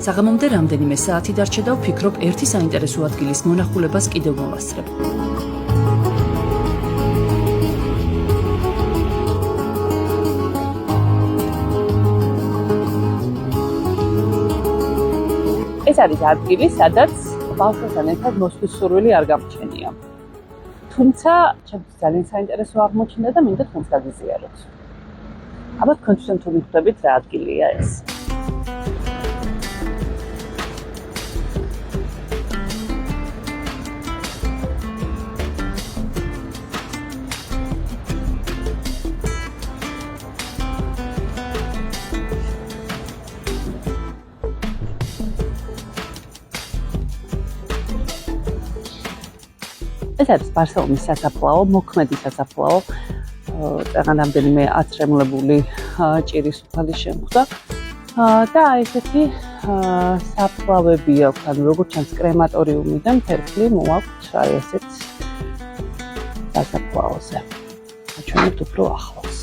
საღამომდე რამდენიმე საათი დარჩა და ვფიქრობ, ერთი საინტერესო ადგილის მონახულებას კიდევ მოვასწრებ. ეს არის ადგილი, სადაც ბავშვებთან ერთად მოსვლის სურვილი არ გამჩენია. თუმცა, ჩემთვის ძალიან საინტერესო აღმოჩნდა და მინდა თქვენს გაგიზიაროთ. აბა თქვენ თვითონ თუ მიხვდებით რა ადგილია ეს? ეს არის ბარსელონის სასაფლაო, მოქმედი სასაფლაო. Რამდენიმე აცრემლებული ჭირის უფალი შემხვდა. და ესეთი საფლავები აქვს, ანუ როგორც ჩანს კრემატორიუმიდან ფერფლი მოაქვთ ესეთ სასაფლაოზე. აჩვენებთ უფრო ახლოს.